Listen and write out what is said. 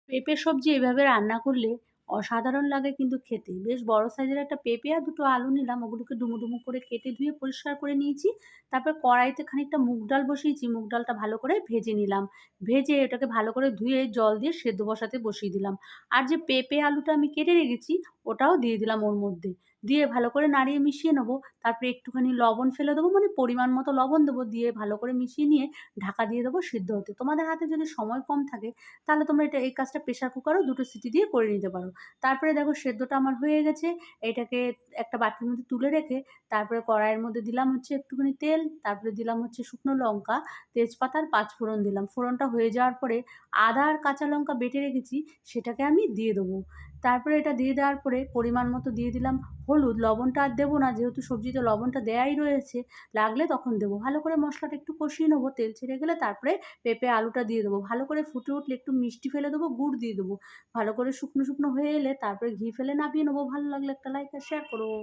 পেঁপে সবজি এভাবে রান্না করলে অসাধারণ লাগে কিন্তু খেতে। বেশ বড় সাইজের একটা পেঁপে আর ২ টো আলু নিলাম। ওগুলোকে ডুমো, ডুমো করে কেটে ধুয়ে পরিষ্কার করে নিয়েছি। তারপর কড়াইতে খানিকটা মুগ ডাল বসিয়েছি। মুগ ডালটা ভালো করে ভেজে নিলাম। ভেজে এটাকে ভালো করে ধুয়ে জল দিয়ে সেদ্ধ বসাতে বসিয়ে দিলাম। আর যে পেঁপে আলুটা আমি কেটে রেখেছি ওটাও দিয়ে দিলাম ওর মধ্যে। দিয়ে ভালো করে নাড়িয়ে মিশিয়ে নেবো। তারপরে একটুখানি লবণ ফেলে দেবো, মানে পরিমাণ মতো লবণ দেবো। দিয়ে ভালো করে মিশিয়ে নিয়ে ঢাকা দিয়ে দেবো সিদ্ধ হতে। তোমাদের হাতে যদি সময় কম থাকে তাহলে তোমরা এই কাজটা প্রেশার কুকারেও ২ টো সিটি দিয়ে করে নিতে পারো। তারপরে দেখো সেদ্ধটা আমার হয়ে গেছে। এটাকে একটা বাটির মধ্যে তুলে রেখে তারপরে কড়াইয়ের মধ্যে দিলাম হচ্ছে একটুখানি তেল, তারপরে দিলাম হচ্ছে শুকনো লঙ্কা, তেজপাতা আর পাঁচফোড়ন দিলাম। ফোড়নটা হয়ে যাওয়ার পরে আদা আর কাঁচা লঙ্কা বেটে রেখেছি সেটাকে আমি দিয়ে দেবো। তারপরে এটা দিয়ে দেওয়ার পরে পরিমাণ মতো দিয়ে দিলাম হলুদ, লবণটা আর দেবো না যেহেতু সবজিতে লবণটা দেয়াই রয়েছে। লাগলে তখন দেবো। ভালো করে মসলাটা একটু কষিয়ে নেবো। তেল ছেড়ে গেলে তারপরে পেঁপে আলুটা দিয়ে দেবো। ভালো করে ফুটে উঠলে একটু মিষ্টি ফেলে দেবো, গুড় দিয়ে দেবো। ভালো করে শুকনো, শুকনো হয়ে এলে তারপরে ঘি ফেলে নামিয়ে নেবো। ভালো লাগলে একটা লাইক আর শেয়ার করো।